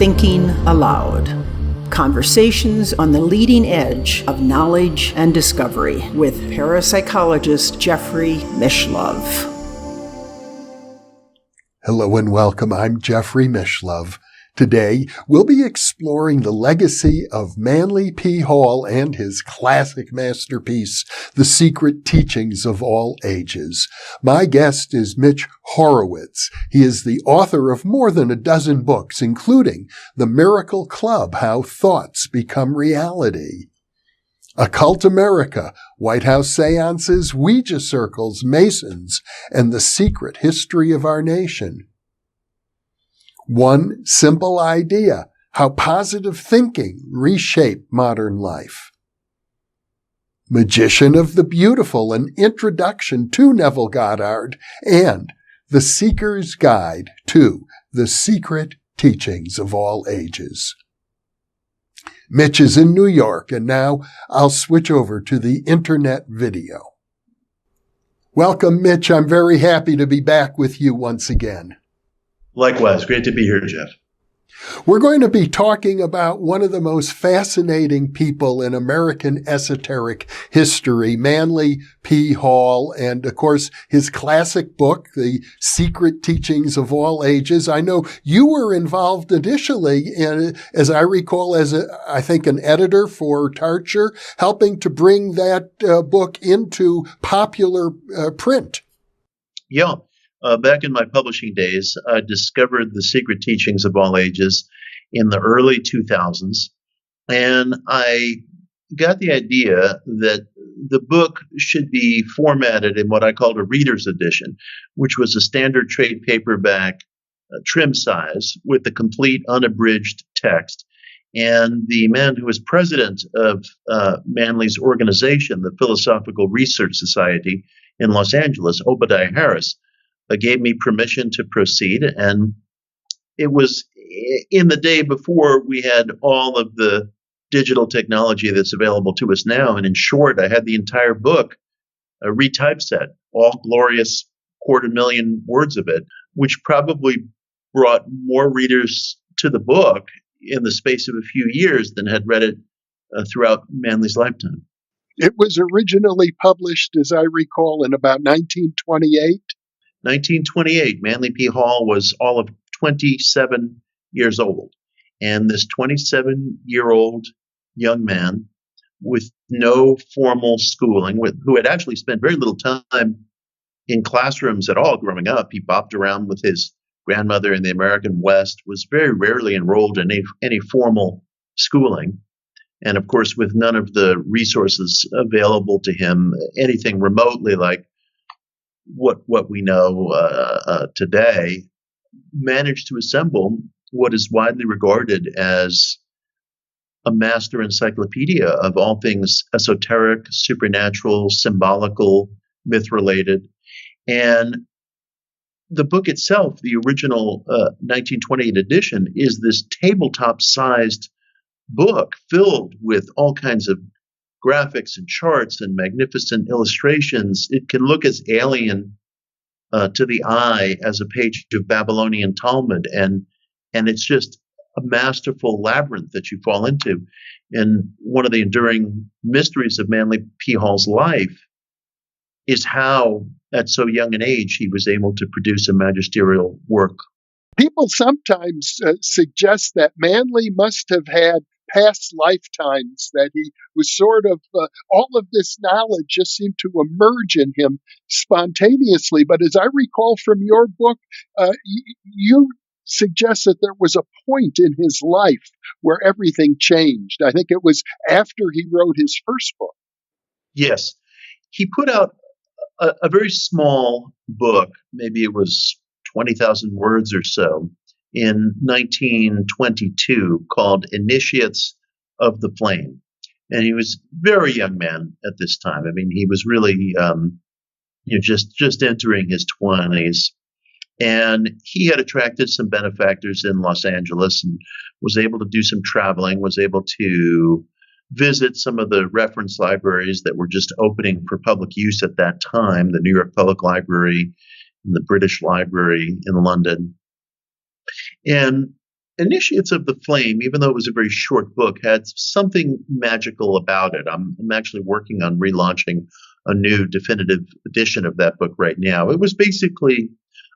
Thinking Aloud. Conversations on the leading edge of knowledge and discovery with parapsychologist Jeffrey Mishlove. Hello and welcome. I'm Jeffrey Mishlove. Today, we'll be exploring the legacy of Manly P. Hall and his classic masterpiece, The Secret Teachings of All Ages. My guest is Mitch Horowitz. He is the author of more than a dozen books, including The Miracle Club, How Thoughts Become Reality, Occult America, White House Seances, Ouija Circles, Masons, and the Secret History of Our Nation. One Simple Idea, How Positive Thinking Reshaped Modern Life. Magician of the Beautiful, An Introduction to Neville Goddard, and The Seeker's Guide to the Secret Teachings of All Ages. Mitch is in New York, and now I'll switch over to the internet video. Welcome, Mitch. I'm very happy to be back with you once again. Likewise. Great to be here, Jeff. We're going to be talking about one of the most fascinating people in American esoteric history, Manly P. Hall, and of course, his classic book, The Secret Teachings of All Ages. I know you were involved initially, as I recall, as I think an editor for Tarcher, helping to bring that book into popular print. Yeah. Back in my publishing days, I discovered The Secret Teachings of All Ages in the early 2000s, and I got the idea that the book should be formatted in what I called a reader's edition, which was a standard trade paperback trim size with the complete unabridged text. And the man who was president of Manly's organization, the Philosophical Research Society in Los Angeles, Obadiah Harris, gave me permission to proceed. And it was in the day before we had all of the digital technology that's available to us now. And in short, I had the entire book retypeset, all glorious 250,000 words of it, which probably brought more readers to the book in the space of a few years than had read it throughout Manly's lifetime. It was originally published, as I recall, in about 1928. 1928, Manly P. Hall was all of 27 years old. And this 27-year-old young man with no formal schooling, who had actually spent very little time in classrooms at all growing up. He bopped around with his grandmother in the American West, was very rarely enrolled in any formal schooling. And of course, with none of the resources available to him, anything remotely like what we know today, managed to assemble what is widely regarded as a master encyclopedia of all things esoteric, supernatural, symbolical, myth-related. And the book itself, the original 1928 edition, is this tabletop-sized book filled with all kinds of graphics and charts and magnificent illustrations. It can look as alien to the eye as a page of Babylonian Talmud, and it's just a masterful labyrinth that you fall into. And one of the enduring mysteries of Manly P. Hall's life is how, at so young an age, he was able to produce a magisterial work. People sometimes suggest that Manly must have had past lifetimes, that he was sort of, all of this knowledge just seemed to emerge in him spontaneously. But as I recall from your book, you suggest that there was a point in his life where everything changed. I think it was after he wrote his first book. Yes. He put out a very small book, maybe it was 20,000 words or so, in 1922 called Initiates of the Flame. And he was a very young man at this time. I mean, he was really just entering his 20s. And he had attracted some benefactors in Los Angeles and was able to do some traveling, was able to visit some of the reference libraries that were just opening for public use at that time, the New York Public Library and the British Library in London. And Initiates of the Flame, even though it was a very short book, had something magical about it. I'm actually working on relaunching a new definitive edition of that book right now. It was basically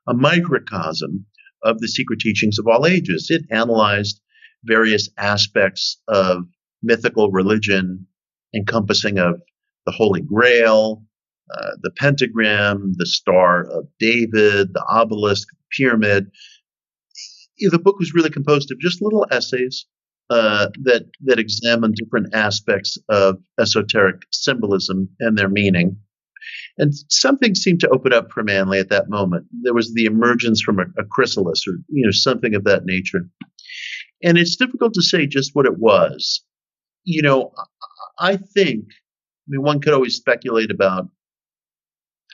a microcosm of the secret teachings of all ages. It analyzed various aspects of mythical religion, encompassing of the Holy Grail, the pentagram, the Star of David, the obelisk, the pyramid. The book was really composed of just little essays that examine different aspects of esoteric symbolism and their meaning. And something seemed to open up for Manly at that moment. There was the emergence from a chrysalis, or something of that nature. And it's difficult to say just what it was. I think, one could always speculate about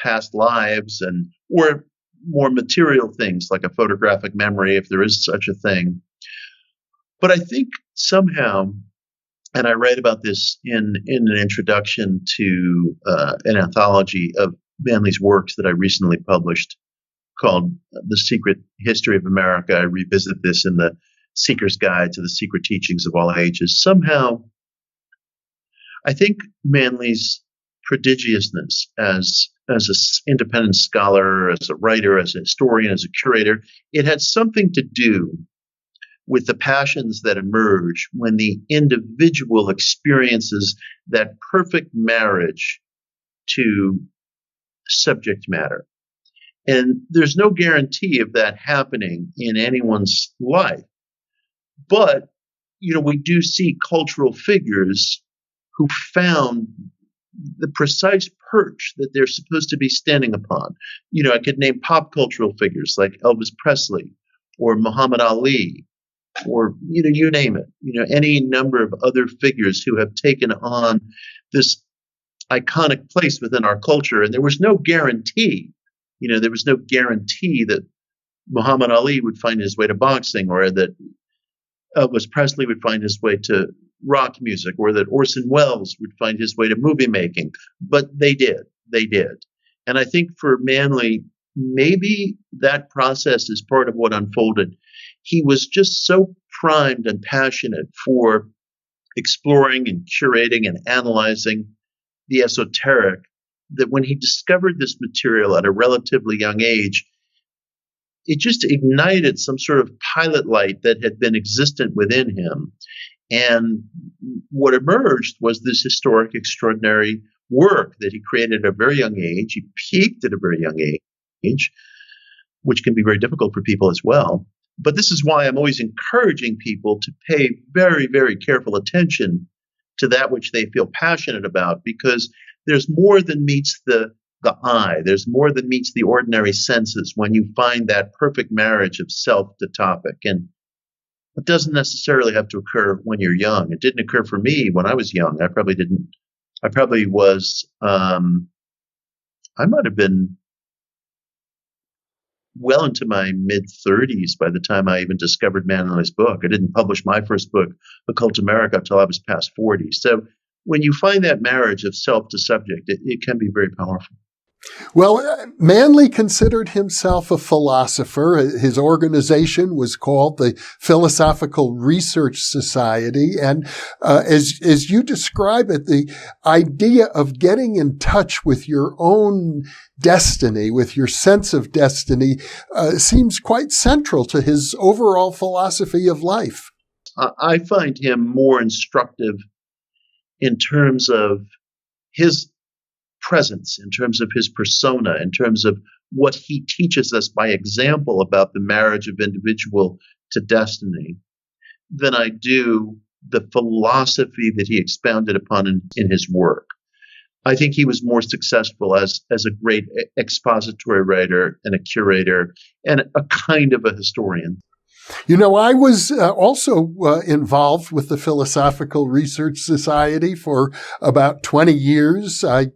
past lives or more material things like a photographic memory, if there is such a thing. But I think somehow, and I write about this in an introduction to an anthology of Manly's works that I recently published called The Secret History of America. I revisit this in the Seeker's Guide to the Secret Teachings of All Ages. Somehow, I think Manly's prodigiousness as an independent scholar, as a writer, as a historian, as a curator, it had something to do with the passions that emerge when the individual experiences that perfect marriage to subject matter. And there's no guarantee of that happening in anyone's life. But, we do see cultural figures who found the precise perch that they're supposed to be standing upon. I could name pop cultural figures like Elvis Presley or Muhammad Ali, or, you name it, any number of other figures who have taken on this iconic place within our culture. And there was no guarantee, that Muhammad Ali would find his way to boxing, or that Elvis Presley would find his way to rock music, or that Orson Welles would find his way to movie making. But they did. And I think for Manly, maybe that process is part of what unfolded. He was just so primed and passionate for exploring and curating and analyzing the esoteric that when he discovered this material at a relatively young age, it just ignited some sort of pilot light that had been existent within him. And what emerged was this historic, extraordinary work that he created at a very young age. He peaked at a very young age, which can be very difficult for people as well. But this is why I'm always encouraging people to pay very, very careful attention to that which they feel passionate about, because there's more than meets the eye. There's more than meets the ordinary senses when you find that perfect marriage of self to topic. And it doesn't necessarily have to occur when you're young. It didn't occur for me when I was young. I probably was, I might have been well into my mid-30s by the time I even discovered Manly's book. I didn't publish my first book, Occult America, until I was past 40. So when you find that marriage of self to subject, it can be very powerful. Well, Manly considered himself a philosopher. His organization was called the Philosophical Research Society. And as you describe it, the idea of getting in touch with your own destiny, with your sense of destiny, seems quite central to his overall philosophy of life. I find him more instructive in terms of his presence, in terms of his persona, in terms of what he teaches us by example about the marriage of individual to destiny, than I do the philosophy that he expounded upon in his work. I think he was more successful as a great expository writer and a curator and a kind of a historian. I was also involved with the Philosophical Research Society for about 20 years. I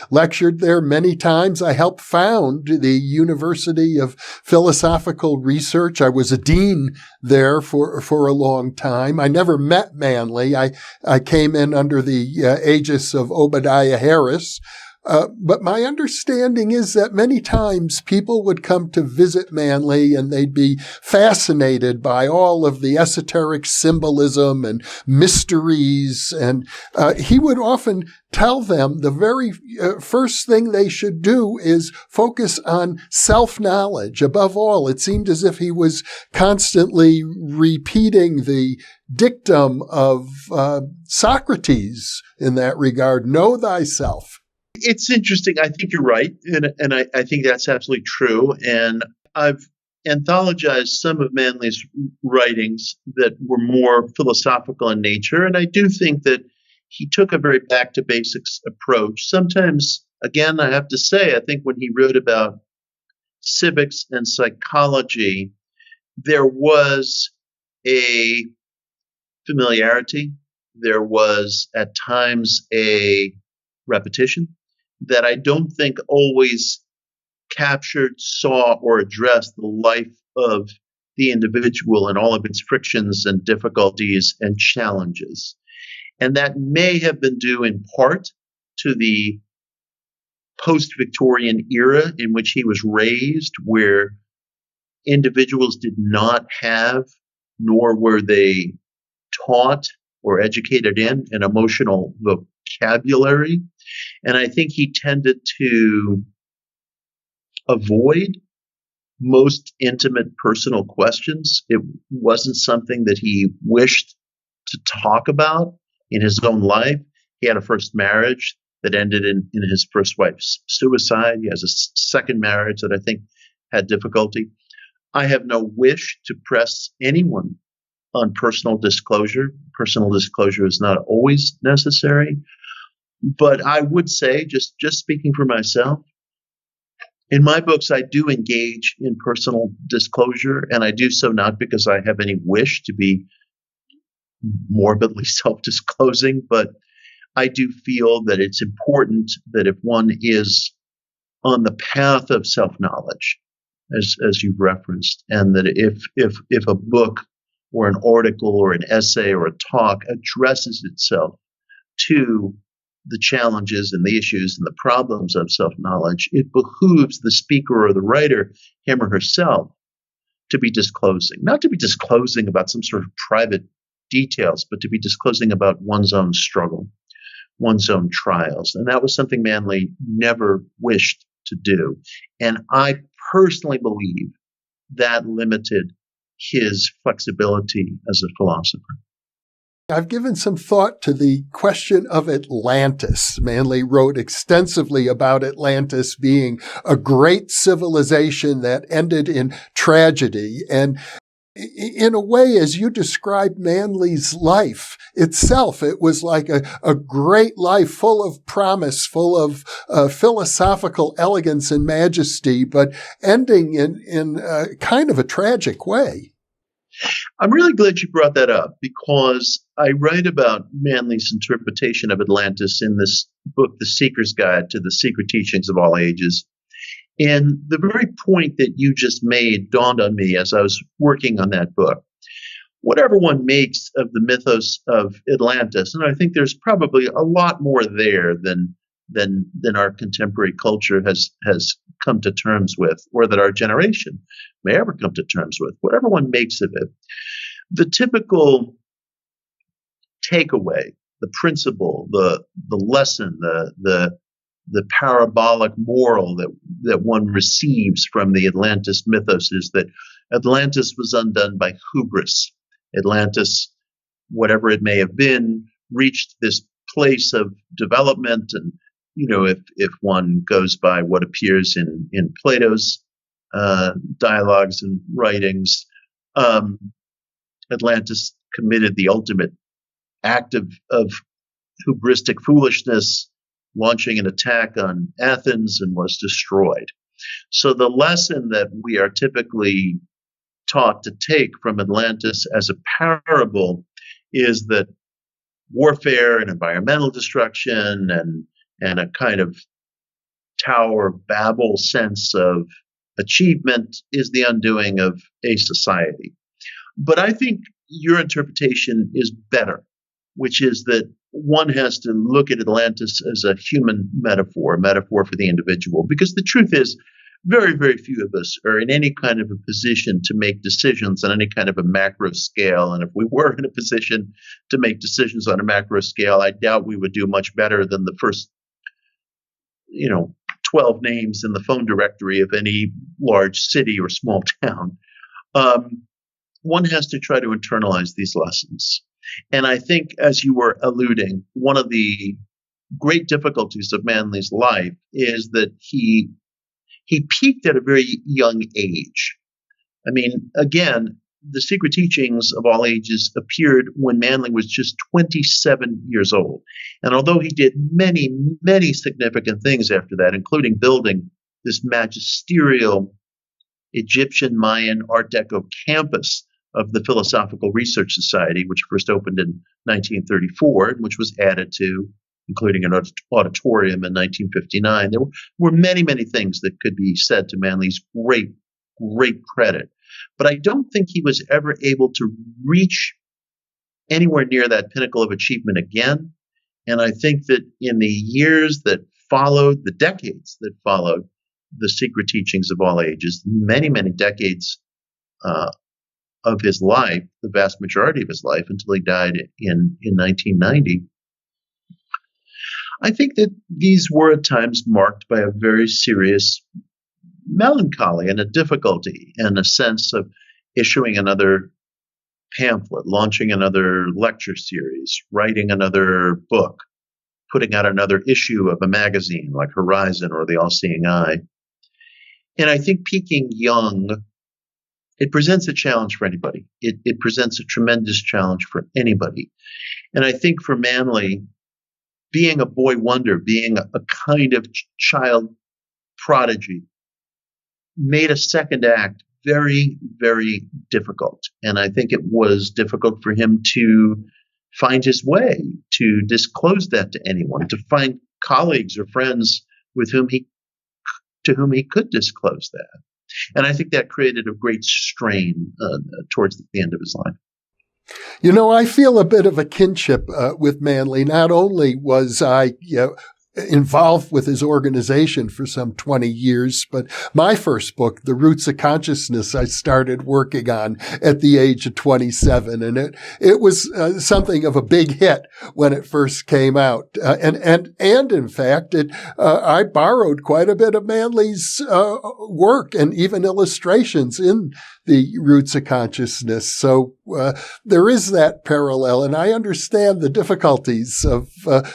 lectured there many times. I helped found the University of Philosophical Research. I was a dean there for a long time. I never met Manly. I came in under the aegis of Obadiah Harris, But my understanding is that many times people would come to visit Manly and they'd be fascinated by all of the esoteric symbolism and mysteries. And he would often tell them the very first thing they should do is focus on self-knowledge. Above all, it seemed as if he was constantly repeating the dictum of Socrates in that regard, know thyself. It's interesting. I think you're right. And I think that's absolutely true. And I've anthologized some of Manly's writings that were more philosophical in nature. And I do think that he took a very back to basics approach. Sometimes, again, I have to say, I think when he wrote about civics and psychology, there was a familiarity. There was at times a repetition that I don't think always captured, saw, or addressed the life of the individual and all of its frictions and difficulties and challenges. And that may have been due in part to the post-Victorian era in which he was raised, where individuals did not have, nor were they taught or educated in, an emotional vocabulary. And I think he tended to avoid most intimate personal questions. It wasn't something that he wished to talk about in his own life. He had a first marriage that ended in his first wife's suicide. He has a second marriage that I think had difficulty. I have no wish to press anyone on personal disclosure. Personal disclosure is not always necessary. But I would say, just speaking for myself, in my books, I do engage in personal disclosure, and I do so not because I have any wish to be morbidly self-disclosing, but I do feel that it's important that if one is on the path of self-knowledge, as you've referenced, and that if a book or an article or an essay or a talk addresses itself to the challenges and the issues and the problems of self-knowledge, it behooves the speaker or the writer, him or herself, to be disclosing. Not to be disclosing about some sort of private details, but to be disclosing about one's own struggle, one's own trials. And that was something Manly never wished to do. And I personally believe that limited his flexibility as a philosopher. I've given some thought to the question of Atlantis. Manly wrote extensively about Atlantis being a great civilization that ended in tragedy. And in a way, as you described Manly's life itself, it was like a great life full of promise, full of philosophical elegance and majesty, but ending in kind of a tragic way. I'm really glad you brought that up, because I write about Manly's interpretation of Atlantis in this book, The Seeker's Guide to the Secret Teachings of All Ages. And the very point that you just made dawned on me as I was working on that book. Whatever one makes of the mythos of Atlantis, and I think there's probably a lot more there than our contemporary culture has come to terms with, or that our generation may ever come to terms with. Whatever one makes of it, the typical takeaway, the principle, the lesson, the parabolic moral that one receives from the Atlantis mythos is that Atlantis was undone by hubris. Atlantis, whatever it may have been, reached this place of development. And, if one goes by what appears in Plato's dialogues and writings, Atlantis committed the ultimate act of hubristic foolishness, launching an attack on Athens, and was destroyed. So the lesson that we are typically taught to take from Atlantis as a parable is that warfare and environmental destruction and a kind of Tower of Babel sense of achievement is the undoing of a society. But I think your interpretation is better, which is that one has to look at Atlantis as a human metaphor, a metaphor for the individual, because the truth is, very, very few of us are in any kind of a position to make decisions on any kind of a macro scale. And if we were in a position to make decisions on a macro scale, I doubt we would do much better than the first, 12 names in the phone directory of any large city or small town. One has to try to internalize these lessons. And I think, as you were alluding, one of the great difficulties of Manly's life is that he peaked at a very young age. I mean, again, the Secret Teachings of All Ages appeared when Manly was just 27 years old. And although he did many, many significant things after that, including building this magisterial Egyptian Mayan Art Deco campus of the Philosophical Research Society, which first opened in 1934, which was added to, including an auditorium in 1959. There were many, many things that could be said to Manly's great, great credit. But I don't think he was ever able to reach anywhere near that pinnacle of achievement again. And I think that in the years that followed, the decades that followed the Secret Teachings of All Ages, many, many decades of his life, the vast majority of his life until he died in 1990, I think that these were at times marked by a very serious melancholy and a difficulty and a sense of issuing another pamphlet, launching another lecture series, writing another book, putting out another issue of a magazine like Horizon or The All-Seeing Eye. And I think peaking young, it presents a challenge for anybody. It presents a tremendous challenge for anybody. And I think for Manly, being a boy wonder, being a kind of child prodigy, made a second act very, very difficult. And I think it was difficult for him to find his way, to disclose that to anyone, to find colleagues or friends to whom he could disclose that. And I think that created a great strain towards the end of his life. I feel a bit of a kinship with Manly. Not only was I involved with his organization for some 20 years, but my first book, The Roots of Consciousness, I started working on at the age of 27. And it was something of a big hit when it first came out. And in fact, I borrowed quite a bit of Manly's work and even illustrations in The Roots of Consciousness. So there is that parallel, and I understand the difficulties of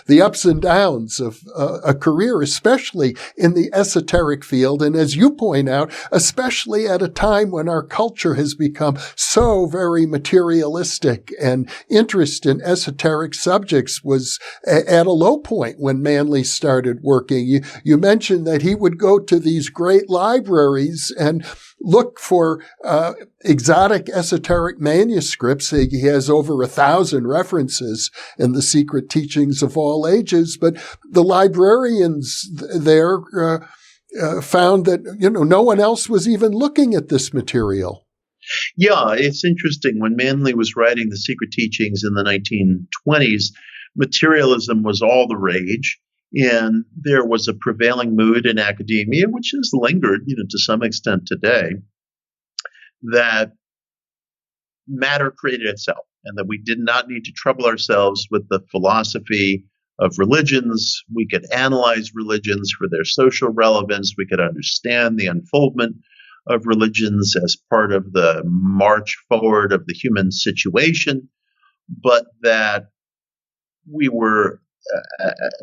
the ups and downs of a career, especially in the esoteric field. And as you point out, especially at a time when our culture has become so very materialistic and interest in esoteric subjects was at a low point when Manly started working. You mentioned that he would go to these great libraries and look for exotic esoteric manuscripts. He has over 1,000 references in the Secret Teachings of All Ages, but the librarians there found that no one else was even looking at this material. Yeah, it's interesting. When Manly was writing the Secret Teachings in the 1920s, materialism was all the rage. And there was a prevailing mood in academia, which has lingered, to some extent today, that matter created itself, and that we did not need to trouble ourselves with the philosophy of religions. We could analyze religions for their social relevance. We could understand the unfoldment of religions as part of the march forward of the human situation, but that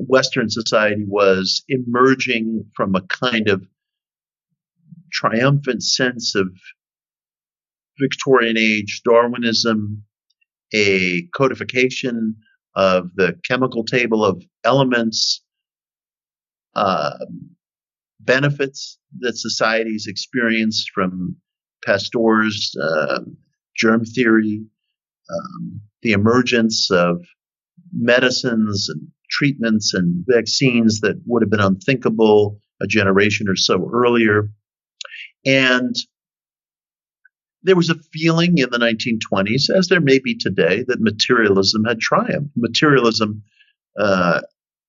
Western society was emerging from a kind of triumphant sense of Victorian age Darwinism, a codification of the chemical table of elements, benefits that societies experienced from Pasteur's germ theory, the emergence of medicines and treatments and vaccines that would have been unthinkable a generation or so earlier. And there was a feeling in the 1920s, as there may be today, that materialism had triumphed. Materialism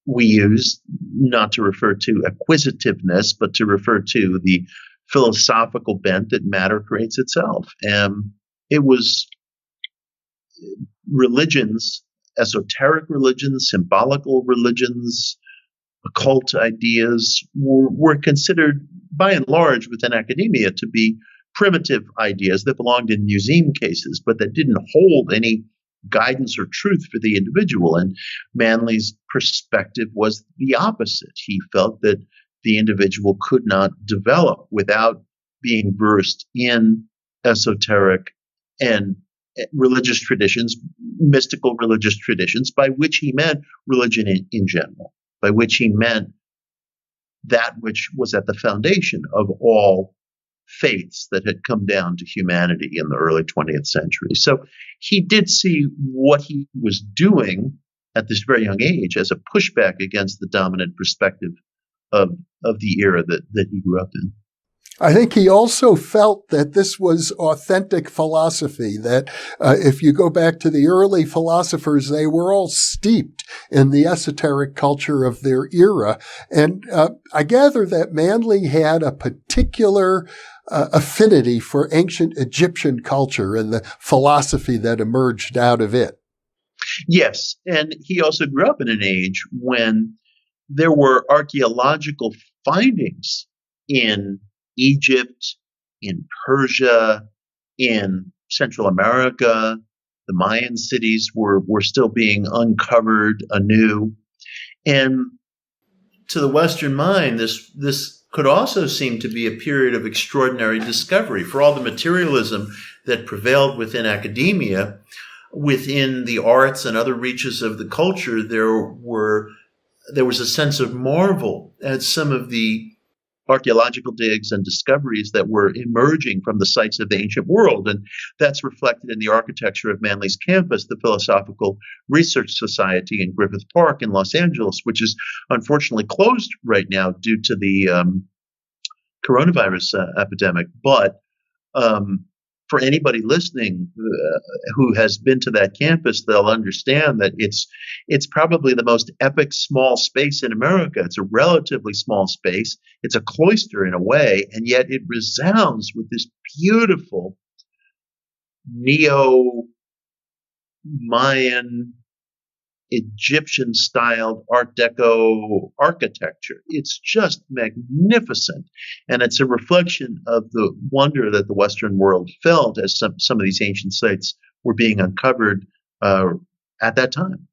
we use, not to refer to acquisitiveness, but to refer to the philosophical bent that matter creates itself. And it was religions, esoteric religions, symbolical religions, occult ideas were considered by and large within academia to be primitive ideas that belonged in museum cases, but that didn't hold any guidance or truth for the individual. And Manly's perspective was the opposite. He felt that the individual could not develop without being versed in esoteric and religious traditions, mystical religious traditions, by which he meant religion in general, by which he meant that which was at the foundation of all faiths that had come down to humanity in the early 20th century. So he did see what he was doing at this very young age as a pushback against the dominant perspective of the era that he grew up in. I think he also felt that this was authentic philosophy, that if you go back to the early philosophers, they were all steeped in the esoteric culture of their era. And I gather that Manly had a particular affinity for ancient Egyptian culture and the philosophy that emerged out of it. Yes, and he also grew up in an age when there were archaeological findings in Egypt, in Persia, in Central America. The Mayan cities were still being uncovered anew. And to the Western mind, this could also seem to be a period of extraordinary discovery. For all the materialism that prevailed within academia, within the arts and other reaches of the culture, there was a sense of marvel at some of the archaeological digs and discoveries that were emerging from the sites of the ancient world. And that's reflected in the architecture of Manly's campus, the Philosophical Research Society in Griffith Park in Los Angeles, which is unfortunately closed right now due to the coronavirus epidemic. But for anybody listening who has been to that campus, they'll understand that it's probably the most epic small space in America. It's a relatively small space. It's a cloister in a way, and yet it resounds with this beautiful neo-Mayan, Egyptian-styled Art Deco architecture. It's just magnificent, and it's a reflection of the wonder that the Western world felt as some of these ancient sites were being uncovered at that time.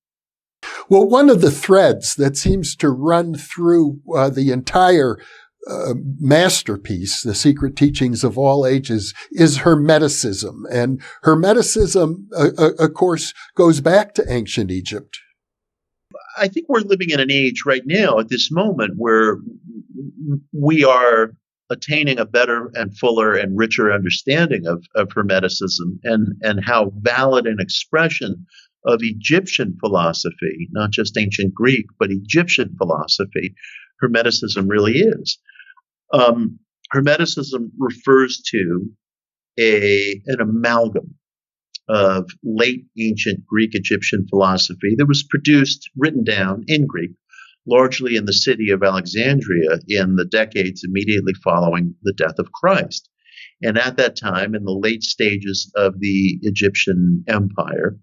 Well, one of the threads that seems to run through the entire masterpiece, The Secret Teachings of All Ages, is Hermeticism. And Hermeticism, of course, goes back to ancient Egypt. I think we're living in an age right now at this moment where we are attaining a better and fuller and richer understanding of Hermeticism and how valid an expression of Egyptian philosophy, not just ancient Greek, but Egyptian philosophy, Hermeticism really is. Hermeticism refers to an amalgam of late ancient Greek Egyptian philosophy that was written down in Greek, largely in the city of Alexandria in the decades immediately following the death of Christ. And at that time, in the late stages of the Egyptian empire,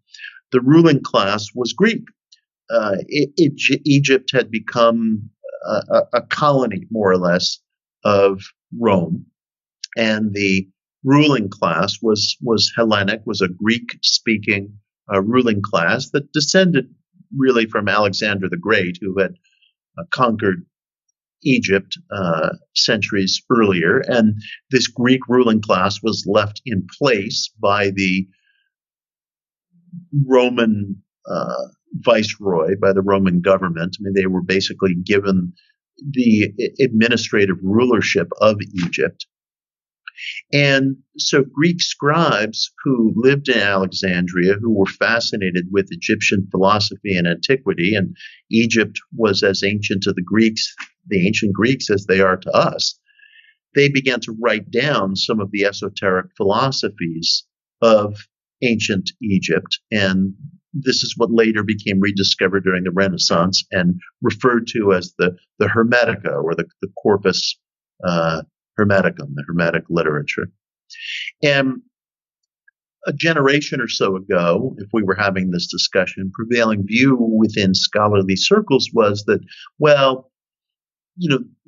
the ruling class was Greek. Egypt had become a colony, more or less, of Rome, and the ruling class was Hellenic, was a Greek-speaking ruling class that descended really from Alexander the Great, who had conquered Egypt centuries earlier. And this Greek ruling class was left in place by the Roman viceroy, by the Roman government. I mean, they were basically given the administrative rulership of Egypt. And so Greek scribes who lived in Alexandria, who were fascinated with Egyptian philosophy and antiquity, and Egypt was as ancient to the ancient Greeks as they are to us, they began to write down some of the esoteric philosophies of ancient Egypt. And this is what later became rediscovered during the Renaissance and referred to as the Hermetica, or the corpus Hermeticum, the Hermetic literature. And a generation or so ago, if we were having this discussion, prevailing view within scholarly circles was that, well,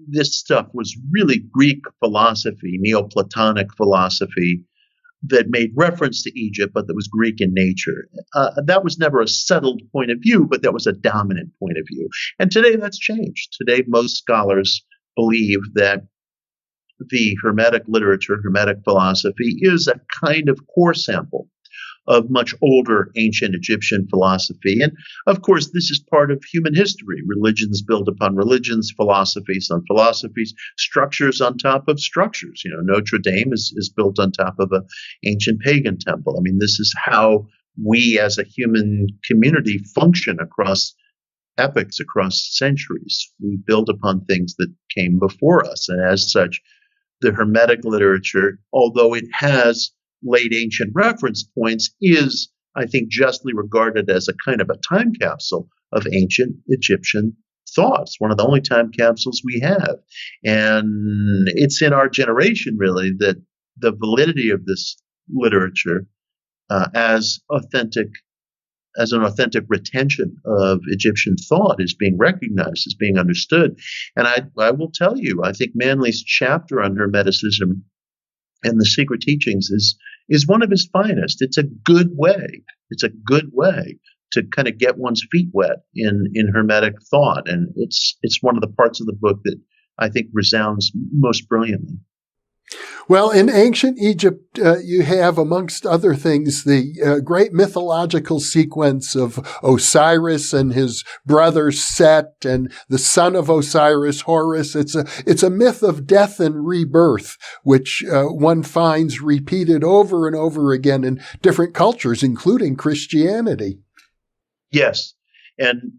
this stuff was really Greek philosophy, Neoplatonic philosophy, that made reference to Egypt, but that was Greek in nature. That was never a settled point of view, but that was a dominant point of view. And today that's changed. Today, most scholars believe that the Hermetic literature, Hermetic philosophy, is a kind of core sample of much older ancient Egyptian philosophy. And of course, this is part of human history. Religions build upon religions, philosophies on philosophies, structures on top of structures. Notre Dame is built on top of an ancient pagan temple. I mean, this is how we as a human community function across epochs, across centuries. We build upon things that came before us. And as such, the Hermetic literature, although it has late ancient reference points, is, I think, justly regarded as a kind of a time capsule of ancient Egyptian thought. It's one of the only time capsules we have. And it's in our generation, really, that the validity of this literature as an authentic retention of Egyptian thought is being recognized, is being understood. And I will tell you, I think Manly's chapter on Hermeticism and the secret teachings is one of his finest. It's a good way. It's a good way to kind of get one's feet wet in Hermetic thought. And it's one of the parts of the book that I think resounds most brilliantly. Well, in ancient Egypt, you have, amongst other things, the great mythological sequence of Osiris and his brother Set and the son of Osiris, Horus. It's a myth of death and rebirth, which one finds repeated over and over again in different cultures, including Christianity. Yes. And,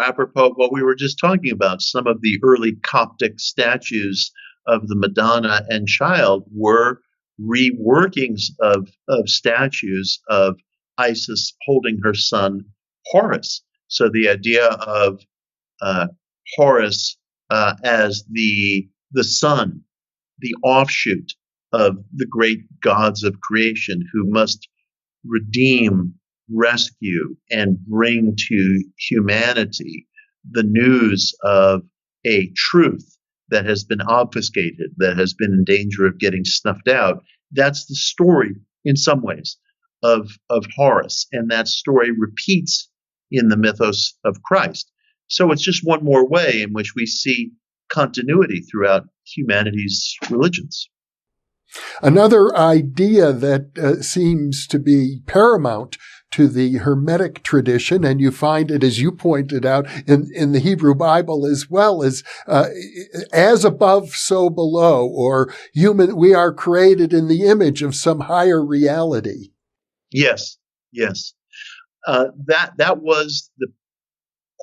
apropos of what we were just talking about, some of the early Coptic statues of the Madonna and Child were reworkings of statues of Isis holding her son Horus. So the idea of Horus as the son, the offshoot of the great gods of creation who must redeem, rescue, and bring to humanity the news of a truth that has been obfuscated, that has been in danger of getting snuffed out. That's the story, in some ways, of Horus. And that story repeats in the mythos of Christ. So it's just one more way in which we see continuity throughout humanity's religions. Another idea that seems to be paramount to the Hermetic tradition, and you find it, as you pointed out, in the Hebrew Bible as well, as above, so below, or we are created in the image of some higher reality. Yes. That was the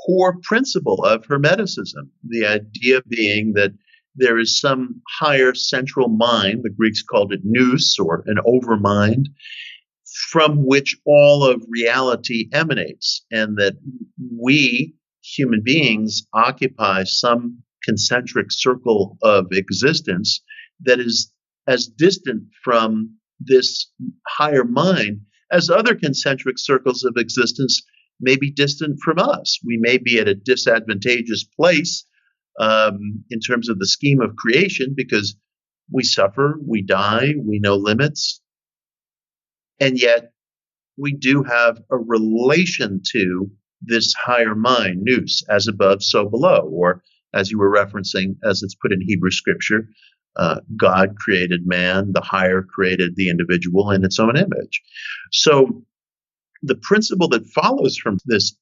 core principle of Hermeticism, the idea being that there is some higher central mind, the Greeks called it nous, or an overmind, from which all of reality emanates, and that we, human beings, occupy some concentric circle of existence that is as distant from this higher mind as other concentric circles of existence may be distant from us. We may be at a disadvantageous place in terms of the scheme of creation because we suffer, we die, we know limits. And yet we do have a relation to this higher mind, nous, as above, so below, or as you were referencing, as it's put in Hebrew scripture, God created man, the higher created the individual in its own image. So the principle that follows from this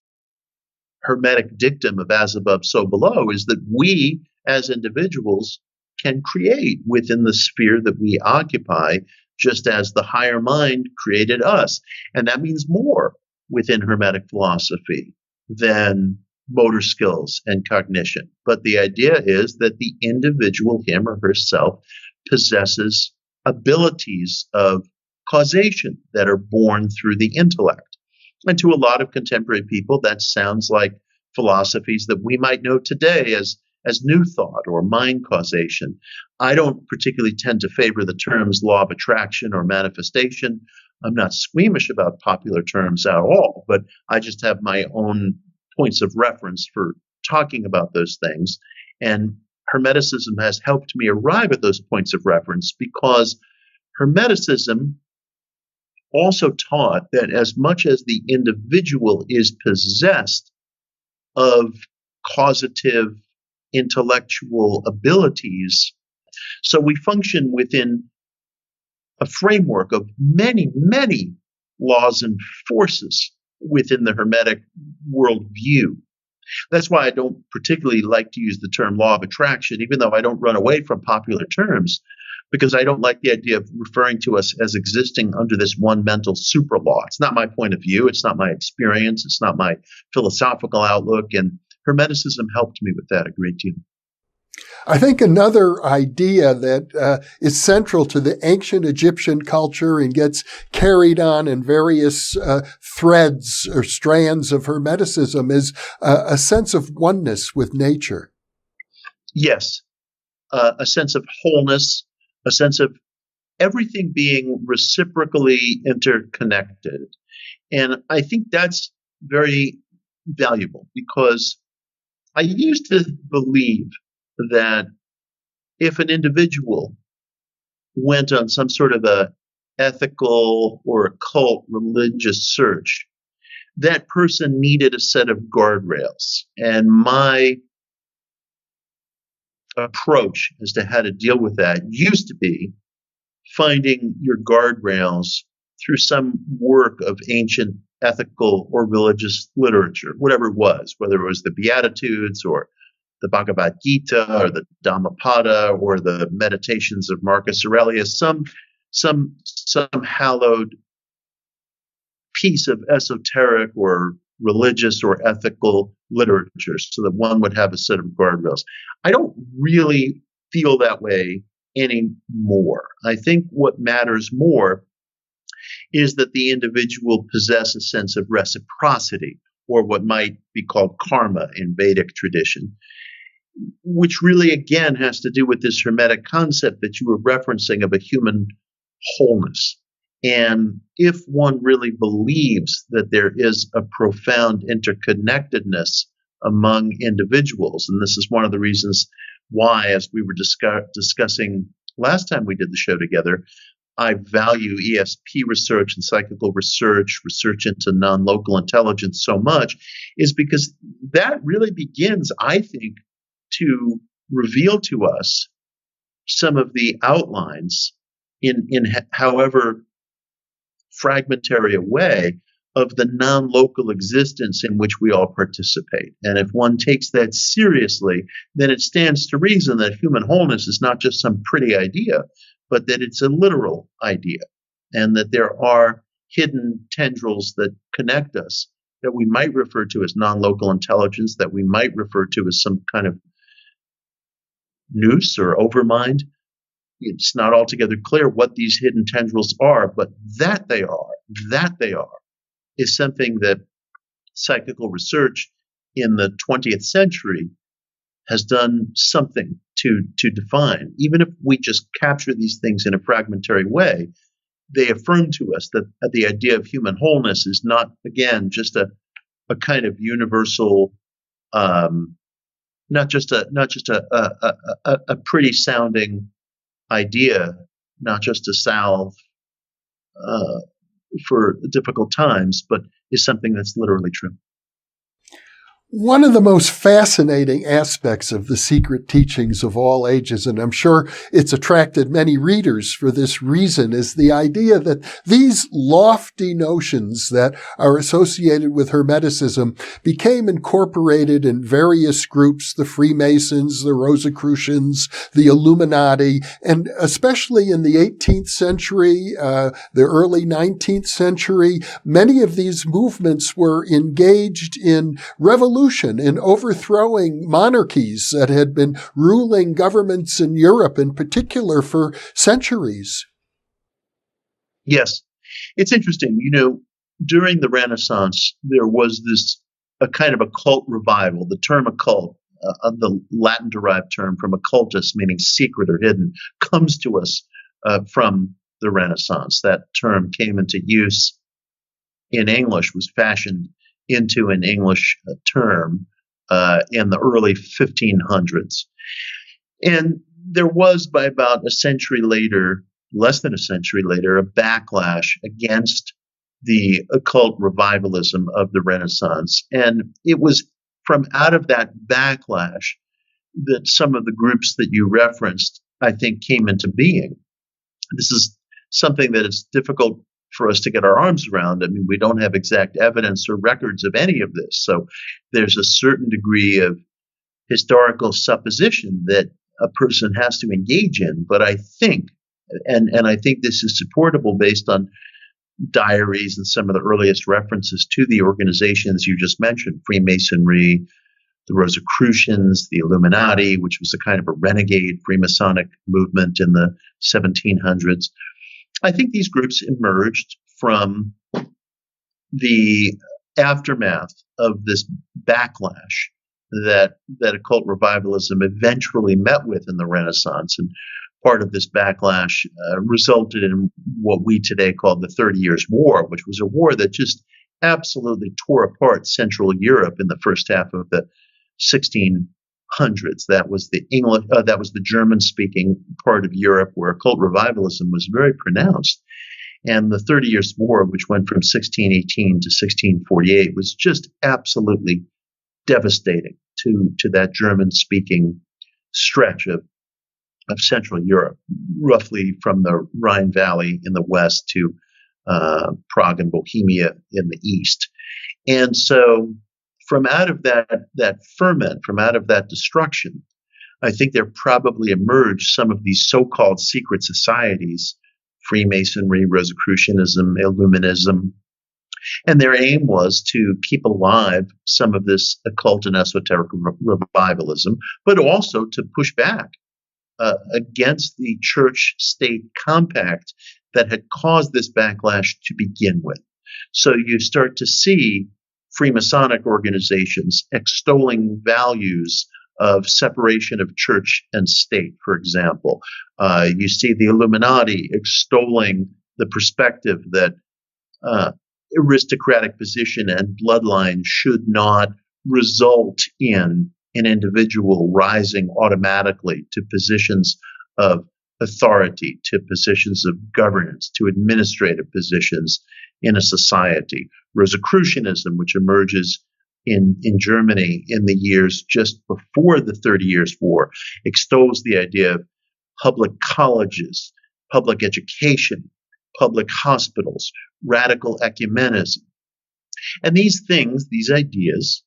Hermetic dictum of as above, so below is that we as individuals can create within the sphere that we occupy, just as the higher mind created us. And that means more within Hermetic philosophy than motor skills and cognition. But the idea is that the individual, him or herself, possesses abilities of causation that are born through the intellect. And to a lot of contemporary people, that sounds like philosophies that we might know today as new thought or mind causation. I don't particularly tend to favor the terms law of attraction or manifestation. I'm not squeamish about popular terms at all, but I just have my own points of reference for talking about those things. And Hermeticism has helped me arrive at those points of reference because Hermeticism also taught that as much as the individual is possessed of causative intellectual abilities, so we function within a framework of many, many laws and forces within the Hermetic worldview. That's why I don't particularly like to use the term law of attraction, even though I don't run away from popular terms, because I don't like the idea of referring to us as existing under this one mental super law. It's not my point of view. It's not my experience. It's not my philosophical outlook. And Hermeticism helped me with that a great deal. I think another idea that is central to the ancient Egyptian culture and gets carried on in various threads or strands of Hermeticism is a sense of oneness with nature. Yes, a sense of wholeness, a sense of everything being reciprocally interconnected. And I think that's very valuable because I used to believe that if an individual went on some sort of a ethical or occult religious search, that person needed a set of guardrails. And my approach as to how to deal with that used to be finding your guardrails through some work of ancient ethical or religious literature, whatever it was, whether it was the Beatitudes or the Bhagavad Gita or the Dhammapada or the Meditations of Marcus Aurelius, some hallowed piece of esoteric or religious or ethical literature so that one would have a set of guardrails. I don't really feel that way anymore. I think what matters more is that the individual possess a sense of reciprocity, or what might be called karma in Vedic tradition, which really, again, has to do with this Hermetic concept that you were referencing of a human wholeness. And if one really believes that there is a profound interconnectedness among individuals, and this is one of the reasons why, as we were discussing last time we did the show together, I value ESP research and psychical research into non-local intelligence so much, is because that really begins, I think, to reveal to us some of the outlines in however fragmentary a way of the non-local existence in which we all participate. And if one takes that seriously, then it stands to reason that human wholeness is not just some pretty idea, but that it's a literal idea, and that there are hidden tendrils that connect us that we might refer to as non-local intelligence, that we might refer to as some kind of nous or overmind. It's not altogether clear what these hidden tendrils are, but that they are, is something that psychical research in the 20th century has done something to define. Even if we just capture these things in a fragmentary way, they affirm to us that the idea of human wholeness is not, again, just a kind of universal, not just a pretty sounding idea, not just a salve for difficult times, but is something that's literally true. One of the most fascinating aspects of the secret teachings of all ages, and I'm sure it's attracted many readers for this reason, is the idea that these lofty notions that are associated with Hermeticism became incorporated in various groups, the Freemasons, the Rosicrucians, the Illuminati, and especially in the 18th century, the early 19th century, many of these movements were engaged in revolution, in overthrowing monarchies that had been ruling governments in Europe in particular for centuries. Yes. It's interesting. during the Renaissance, there was a kind of occult revival. The term occult, the Latin-derived term from occultus, meaning secret or hidden, comes to us from the Renaissance. That term came into use in English, was fashioned into an English term in the early 1500s. And there was, by about a century later, less than a century later, a backlash against the occult revivalism of the Renaissance. And it was from out of that backlash that some of the groups that you referenced, I think, came into being. This is something that it's difficult for us to get our arms around. I mean, we don't have exact evidence or records of any of this. So there's a certain degree of historical supposition that a person has to engage in. But I think, and I think this is supportable based on diaries and some of the earliest references to the organizations you just mentioned, Freemasonry, the Rosicrucians, the Illuminati, which was a kind of a renegade Freemasonic movement in the 1700s. I think these groups emerged from the aftermath of this backlash that occult revivalism eventually met with in the Renaissance. And part of this backlash resulted in what we today call the 30 Years' War, which was a war that just absolutely tore apart Central Europe in the first half of the 1600s. That was the German-speaking part of Europe where occult revivalism was very pronounced. And the 30 Years' War, which went from 1618 to 1648, was just absolutely devastating to that German-speaking stretch of Central Europe, roughly from the Rhine Valley in the west to Prague and Bohemia in the east. And so from out of that ferment, from out of that destruction, I think there probably emerged some of these so-called secret societies, Freemasonry, Rosicrucianism, Illuminism. And their aim was to keep alive some of this occult and esoteric revivalism, but also to push back against the church-state compact that had caused this backlash to begin with. So you start to see Freemasonic organizations extolling values of separation of church and state, for example. You see the Illuminati extolling the perspective that aristocratic position and bloodline should not result in an individual rising automatically to positions of authority, to positions of governance, to administrative positions in a society. Rosicrucianism, which emerges in Germany in the years just before the 30 Years' War, extols the idea of public colleges, public education, public hospitals, radical ecumenism. And these things, these ideas,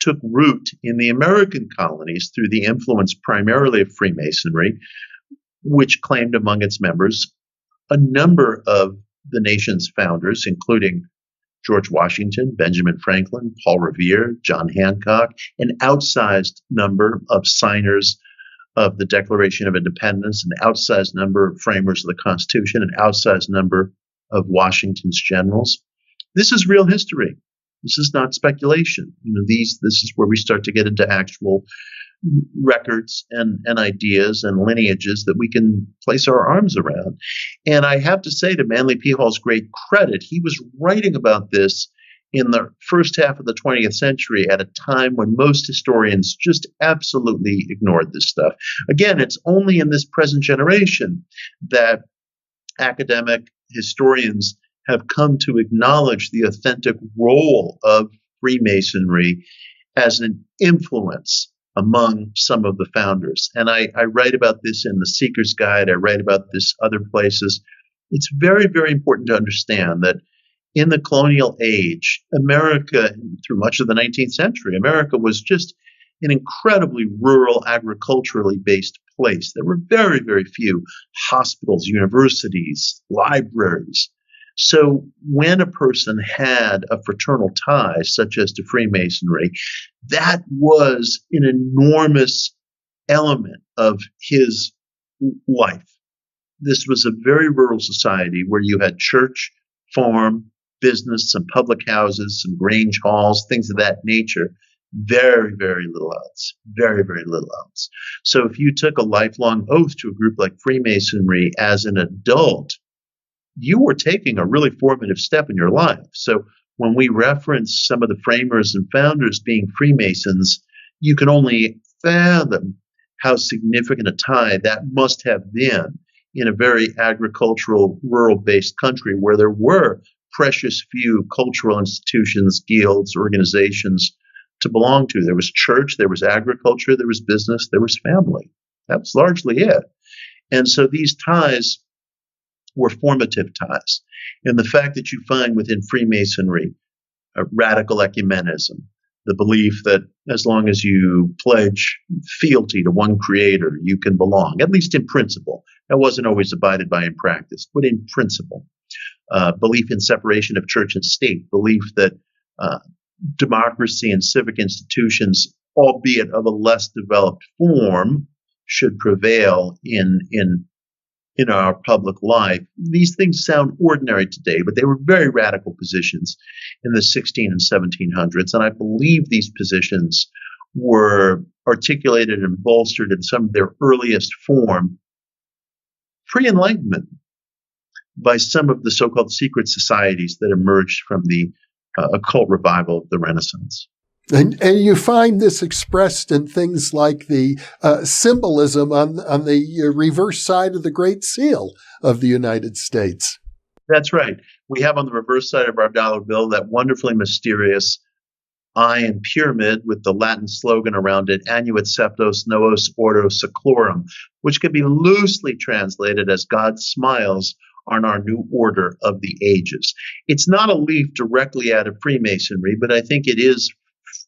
took root in the American colonies through the influence primarily of Freemasonry, which claimed among its members a number of the nation's founders, including George Washington, Benjamin Franklin, Paul Revere, John Hancock, an outsized number of signers of the Declaration of Independence, an outsized number of framers of the Constitution, an outsized number of Washington's generals. This is real history. This is not speculation. This is where we start to get into actual records and ideas and lineages that we can place our arms around. And I have to say, to Manly P. Hall's great credit, he was writing about this in the first half of the 20th century at a time when most historians just absolutely ignored this stuff. Again, it's only in this present generation that academic historians have come to acknowledge the authentic role of Freemasonry as an influence among some of the founders. And I write about this in the Seeker's Guide. I write about this other places. It's very, very important to understand that in the colonial age, America, through much of the 19th century, America was just an incredibly rural, agriculturally based place. There were very, very few hospitals, universities, libraries. So when a person had a fraternal tie, such as to Freemasonry, that was an enormous element of his life. This was a very rural society where you had church, farm, business, some public houses, some grange halls, things of that nature. Very, very little else. Very, very little else. So if you took a lifelong oath to a group like Freemasonry as an adult, you were taking a really formative step in your life. So when we reference some of the framers and founders being Freemasons, you can only fathom how significant a tie that must have been in a very agricultural, rural-based country where there were precious few cultural institutions, guilds, organizations to belong to. There was church, there was agriculture, there was business, there was family. That was largely it. And so these ties were formative ties. And the fact that you find within Freemasonry a radical ecumenism, the belief that as long as you pledge fealty to one creator, you can belong, at least in principle. That wasn't always abided by in practice, but in principle. Belief in separation of church and state, belief that democracy and civic institutions, albeit of a less developed form, should prevail in our public life. These things sound ordinary today, but they were very radical positions in the 16 and 1700s. And I believe these positions were articulated and bolstered in some of their earliest form pre-Enlightenment by some of the so-called secret societies that emerged from the occult revival of the Renaissance. And you find this expressed in things like the symbolism on the reverse side of the Great Seal of the United States. That's right. We have on the reverse side of our dollar bill that wonderfully mysterious eye and pyramid with the Latin slogan around it, Annuit Septos Novos Ordo Seclorum, which can be loosely translated as God smiles on our new order of the ages. It's not a leaf directly out of Freemasonry, but I think it is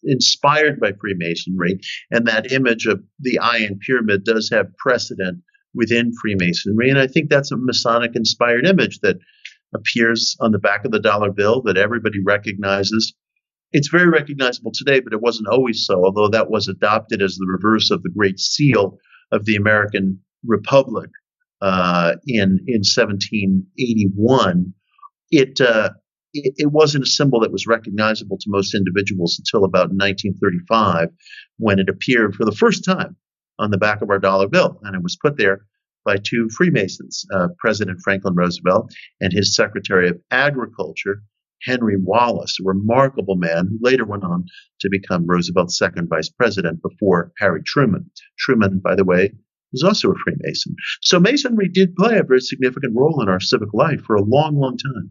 inspired by Freemasonry, and that image of the eye and pyramid does have precedent within Freemasonry. And I think that's a Masonic-inspired image that appears on the back of the dollar bill that everybody recognizes. It's very recognizable today, but it wasn't always so, although that was adopted as the reverse of the Great Seal of the American Republic in 1781. It wasn't a symbol that was recognizable to most individuals until about 1935, when it appeared for the first time on the back of our dollar bill. And it was put there by two Freemasons, President Franklin Roosevelt and his Secretary of Agriculture, Henry Wallace, a remarkable man who later went on to become Roosevelt's second vice president before Harry Truman. Truman, by the way, was also a Freemason. So Masonry did play a very significant role in our civic life for a long, long time.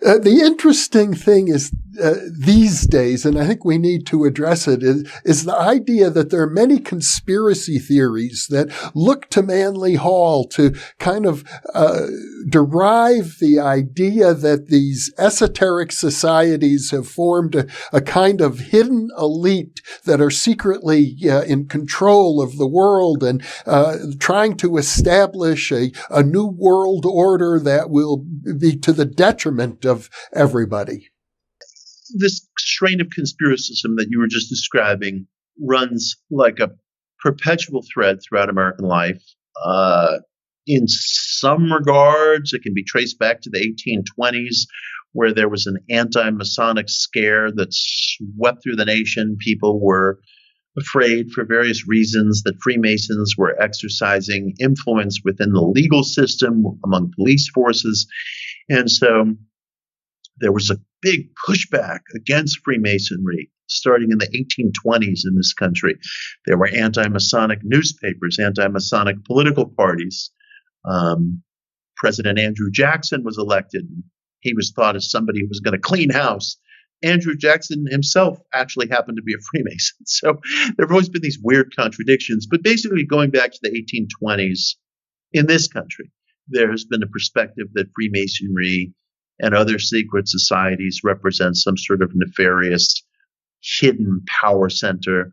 The interesting thing is these days, and I think we need to address it, is the idea that there are many conspiracy theories that look to Manly Hall to kind of derive the idea that these esoteric societies have formed a kind of hidden elite that are secretly in control of the world and trying to establish a new world order that will be to the detriment of everybody. This strain of conspiracism that you were just describing runs like a perpetual thread throughout American life. In some regards, it can be traced back to the 1820s, where there was an anti-Masonic scare that swept through the nation. People were afraid for various reasons that Freemasons were exercising influence within the legal system among police forces. And so there was a big pushback against Freemasonry starting in the 1820s in this country. There were anti-Masonic newspapers, anti-Masonic political parties. President Andrew Jackson was elected. He was thought as somebody who was going to clean house. Andrew Jackson himself actually happened to be a Freemason. So there have always been these weird contradictions. But basically, going back to the 1820s in this country, there has been a perspective that Freemasonry and other secret societies represent some sort of nefarious hidden power center.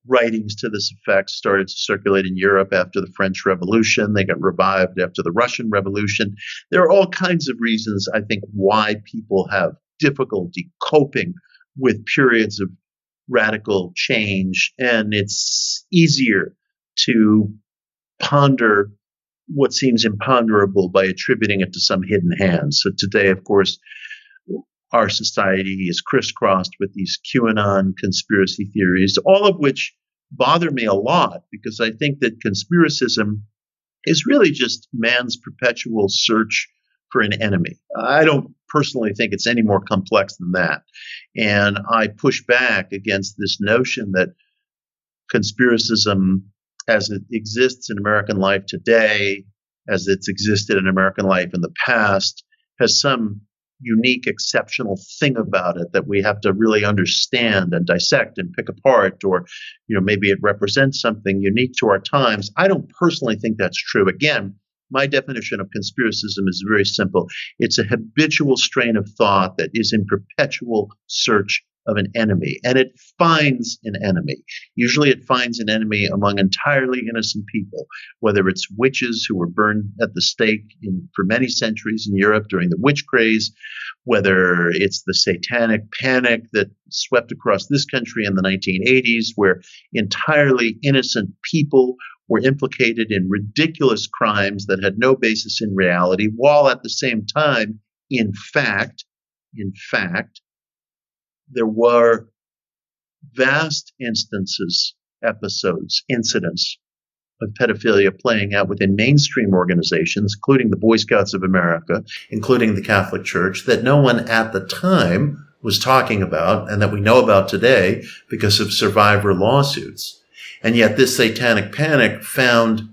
Writings to this effect started to circulate in Europe after the French Revolution. They got revived after the Russian Revolution. There are all kinds of reasons, I think, why people have difficulty coping with periods of radical change. And it's easier to ponder what seems imponderable by attributing it to some hidden hand. So today, of course, our society is crisscrossed with these QAnon conspiracy theories, all of which bother me a lot because I think that conspiracism is really just man's perpetual search for an enemy. I don't personally think it's any more complex than that. And I push back against this notion that conspiracism, as it exists in American life today, as it's existed in American life in the past, has some unique, exceptional thing about it that we have to really understand and dissect and pick apart, or, maybe it represents something unique to our times. I don't personally think that's true. Again, my definition of conspiracism is very simple. It's a habitual strain of thought that is in perpetual search of an enemy, and it finds an enemy. Usually it finds an enemy among entirely innocent people, whether it's witches who were burned at the stake for many centuries in Europe during the witch craze, whether it's the satanic panic that swept across this country in the 1980s, where entirely innocent people were implicated in ridiculous crimes that had no basis in reality, while at the same time, in fact, there were vast instances, episodes, incidents of pedophilia playing out within mainstream organizations, including the Boy Scouts of America, including the Catholic Church, that no one at the time was talking about and that we know about today because of survivor lawsuits. And yet this satanic panic found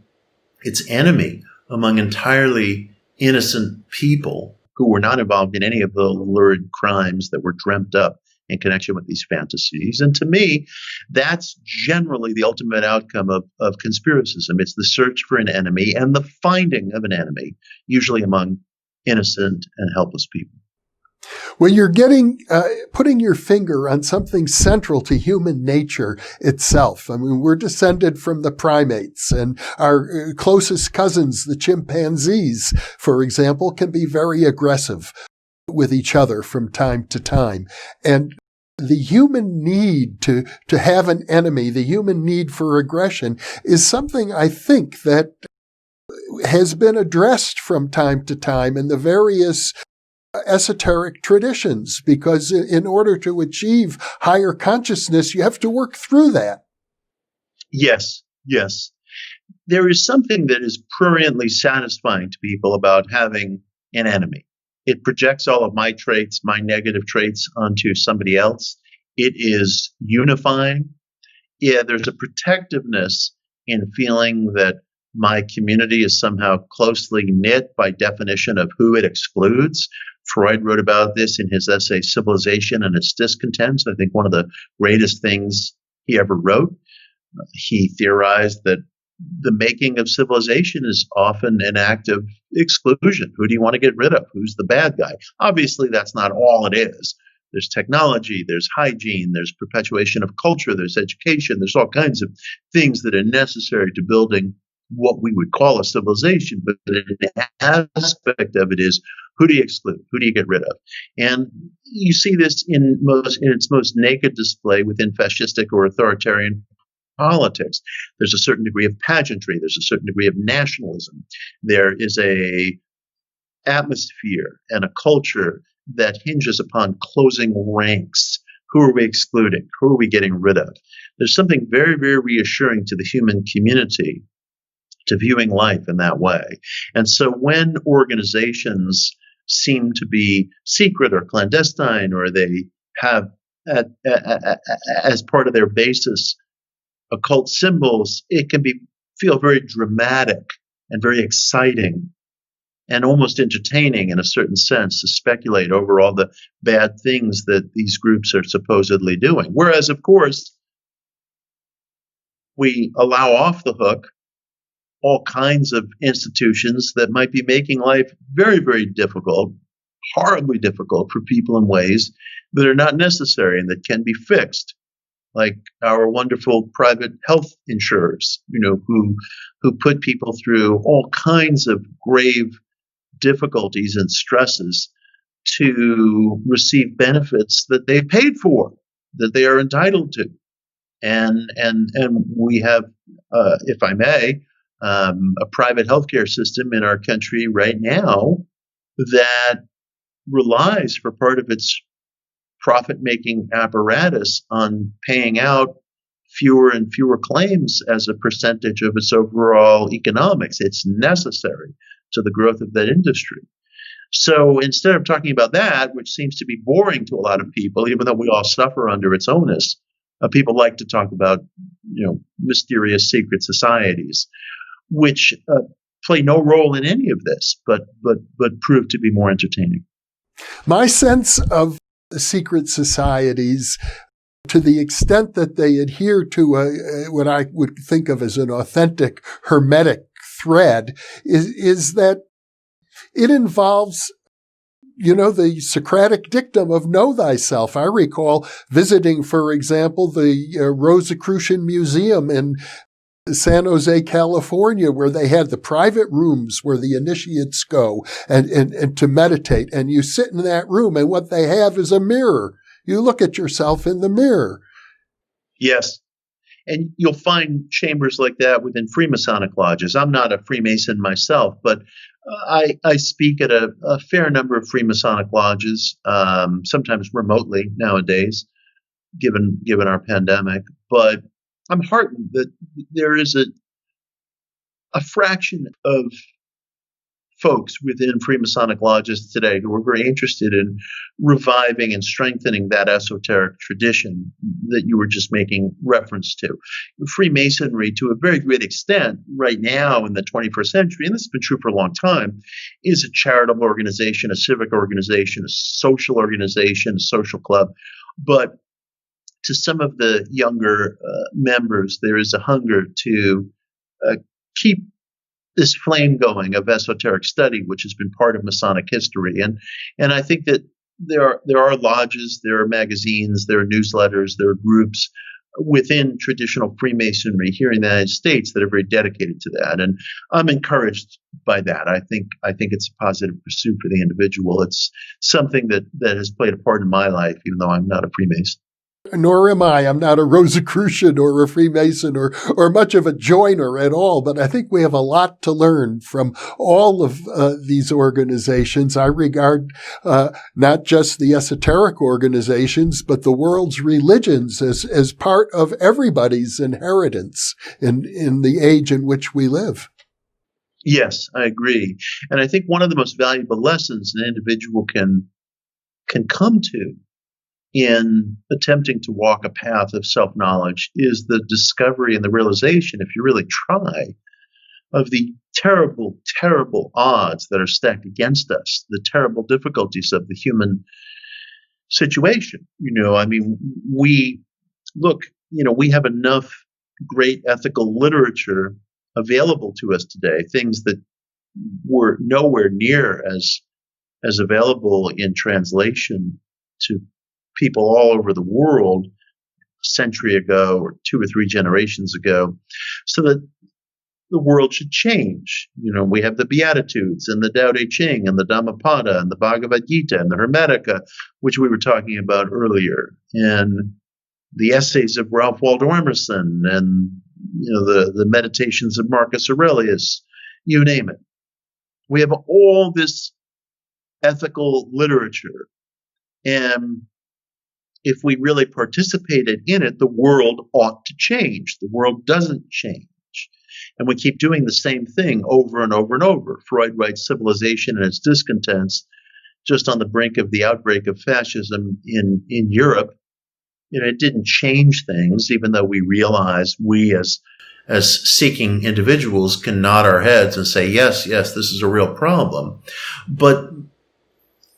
its enemy among entirely innocent people who were not involved in any of the lurid crimes that were dreamt up in connection with these fantasies. And to me, that's generally the ultimate outcome of conspiracism. It's the search for an enemy and the finding of an enemy, usually among innocent and helpless people. When you're putting your finger on something central to human nature itself, I mean, we're descended from the primates, and our closest cousins, the chimpanzees, for example, can be very aggressive with each other from time to time. And the human need to have an enemy, the human need for aggression, is something I think that has been addressed from time to time in the various esoteric traditions, because in order to achieve higher consciousness, you have to work through that. Yes. There is something that is pruriently satisfying to people about having an enemy. It projects all of my traits, my negative traits, onto somebody else. It is unifying. Yeah, there's a protectiveness in feeling that my community is somehow closely knit by definition of who it excludes. Freud wrote about this in his essay, Civilization and Its Discontents. I think one of the greatest things he ever wrote. He theorized that the making of civilization is often an act of exclusion. Who do you want to get rid of? Who's the bad guy? Obviously, that's not all it is. There's technology, there's hygiene, there's perpetuation of culture, there's education, there's all kinds of things that are necessary to building what we would call a civilization. But an aspect of it is, who do you exclude? Who do you get rid of? And you see this in its most naked display within fascistic or authoritarian politics. There's a certain degree of pageantry. There's a certain degree of nationalism. There is a atmosphere and a culture that hinges upon closing ranks. Who are we excluding? Who are we getting rid of? There's something very, very reassuring to the human community to viewing life in that way. And so when organizations seem to be secret or clandestine, or they have as part of their basis occult symbols, it can feel very dramatic and very exciting and almost entertaining in a certain sense to speculate over all the bad things that these groups are supposedly doing. Whereas, of course, we allow off the hook all kinds of institutions that might be making life very, very difficult, horribly difficult for people in ways that are not necessary and that can be fixed, like our wonderful private health insurers, who put people through all kinds of grave difficulties and stresses to receive benefits that they paid for, that they are entitled to. And we have, if I may, a private healthcare system in our country right now that relies for part of its profit-making apparatus on paying out fewer and fewer claims as a percentage of its overall economics. It's necessary to the growth of that industry. So instead of talking about that, which seems to be boring to a lot of people, even though we all suffer under its onus, people like to talk about, mysterious secret societies, which play no role in any of this, but prove to be more entertaining. My sense of secret societies, to the extent that they adhere to what I would think of as an authentic Hermetic thread, is that it involves, the Socratic dictum of know thyself. I recall visiting, for example, the Rosicrucian Museum in San Jose, California, where they had the private rooms where the initiates go and to meditate. And you sit in that room, and what they have is a mirror. You look at yourself in the mirror. Yes. And you'll find chambers like that within Freemasonic lodges. I'm not a Freemason myself, but I speak at a fair number of Freemasonic lodges, sometimes remotely nowadays, given our pandemic. But I'm heartened that there is a fraction of folks within Freemasonic lodges today who are very interested in reviving and strengthening that esoteric tradition that you were just making reference to. Freemasonry, to a very great extent, right now in the 21st century, and this has been true for a long time, is a charitable organization, a civic organization, a social organization, a social club. But to some of the younger members, there is a hunger to keep this flame going of esoteric study, which has been part of Masonic history. And I think that there are lodges, there are magazines, there are newsletters, there are groups within traditional Freemasonry here in the United States that are very dedicated to that. And I'm encouraged by that. I think it's a positive pursuit for the individual. It's something that has played a part in my life, even though I'm not a Freemason. Nor am I. I'm not a Rosicrucian or a Freemason or much of a joiner at all, but I think we have a lot to learn from all of these organizations. I regard not just the esoteric organizations, but the world's religions as part of everybody's inheritance in the age in which we live. Yes, I agree. And I think one of the most valuable lessons an individual can come to in attempting to walk a path of self-knowledge is the discovery and the realization, if you really try, of the terrible, terrible odds that are stacked against us, the terrible difficulties of the human situation. We have enough great ethical literature available to us today, things that were nowhere near as available in translation to people all over the world a century ago or 2 or 3 generations ago, so that the world should change. We have the Beatitudes and the Tao Te Ching and the Dhammapada and the Bhagavad Gita and the Hermetica, which we were talking about earlier, and the essays of Ralph Waldo Emerson and the meditations of Marcus Aurelius, you name it. We have all this ethical literature, and if we really participated in it, the world ought to change. The world doesn't change. And we keep doing the same thing over and over and over. Freud writes Civilization and its Discontents, just on the brink of the outbreak of fascism in Europe. It didn't change things, even though we realize we as seeking individuals can nod our heads and say, yes, this is a real problem. But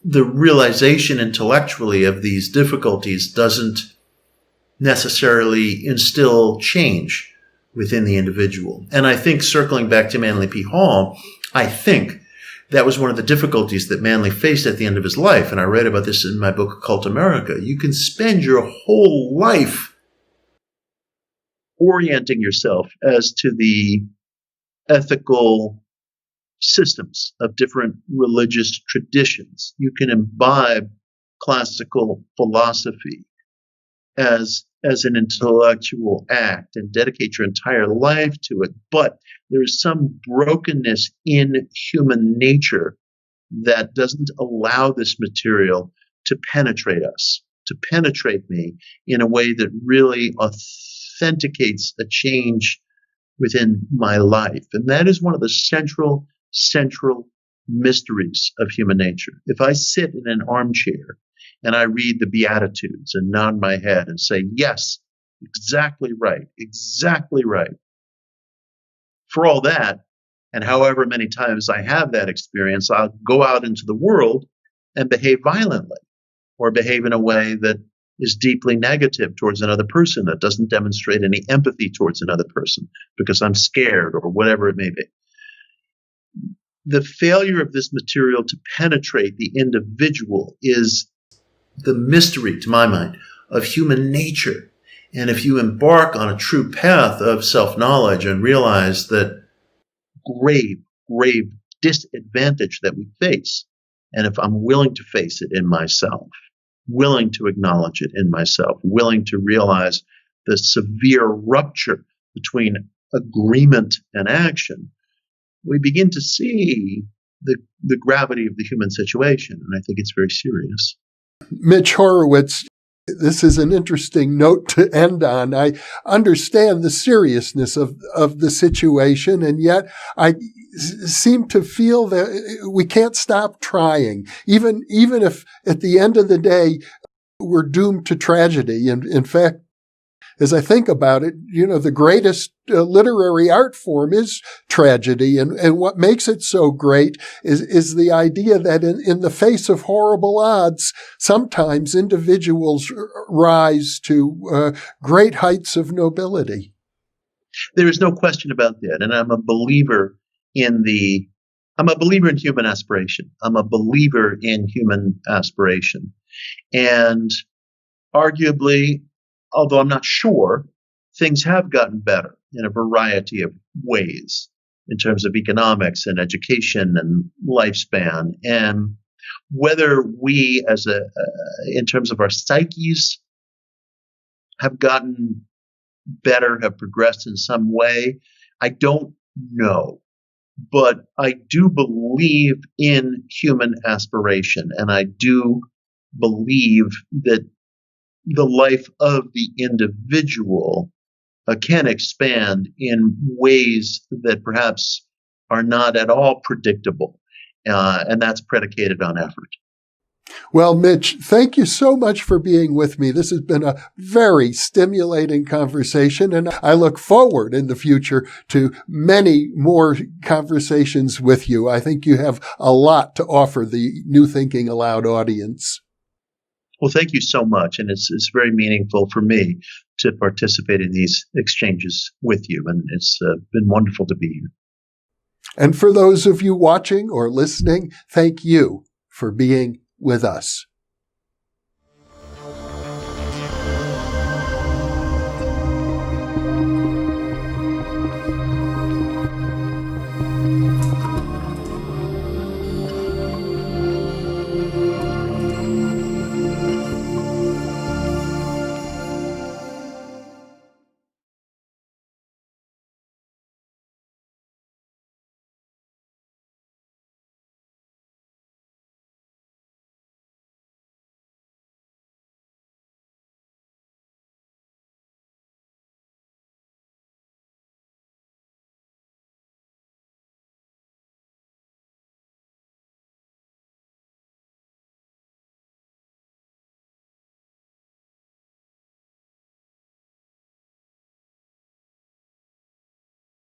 the realization intellectually of these difficulties doesn't necessarily instill change within the individual. And I think, circling back to Manly P. Hall, I think that was one of the difficulties that Manly faced at the end of his life. And I read about this in my book, Occult America. You can spend your whole life orienting yourself as to the ethical systems of different religious traditions. You can imbibe classical philosophy as as an intellectual act and dedicate your entire life to it. But there is some brokenness in human nature that doesn't allow this material to penetrate us, to penetrate me in a way that really authenticates a change within my life. And that is one of the central mysteries of human nature. If I sit in an armchair and I read the Beatitudes and nod my head and say, yes, exactly right, exactly right. For all that, and however many times I have that experience, I'll go out into the world and behave violently or behave in a way that is deeply negative towards another person, that doesn't demonstrate any empathy towards another person because I'm scared or whatever it may be. The failure of this material to penetrate the individual is the mystery, to my mind, of human nature. And if you embark on a true path of self-knowledge and realize that grave disadvantage that we face, and if I'm willing to face it in myself, willing to acknowledge it in myself, willing to realize the severe rupture between agreement and action, we begin to see the gravity of the human situation. And I think it's very serious. Mitch Horowitz, this is an interesting note to end on. I understand the seriousness of the situation, and yet I seem to feel that we can't stop trying, even if at the end of the day we're doomed to tragedy. And in fact, as I think about it, the greatest literary art form is tragedy. And what makes it so great is the idea that in the face of horrible odds, sometimes individuals rise to great heights of nobility. There is no question about that. And I'm a believer in human aspiration. I'm a believer in human aspiration. And arguably, although I'm not sure, things have gotten better in a variety of ways in terms of economics and education and lifespan. And whether we in terms of our psyches have gotten better, have progressed in some way, I don't know. But I do believe in human aspiration, and I do believe that the life of the individual can expand in ways that perhaps are not at all predictable, and that's predicated on effort. Well, Mitch, thank you so much for being with me. This has been a very stimulating conversation, and I look forward in the future to many more conversations with you. I think you have a lot to offer the New Thinking Aloud audience. Well, thank you so much. And it's very meaningful for me to participate in these exchanges with you. And it's been wonderful to be here. And for those of you watching or listening, thank you for being with us.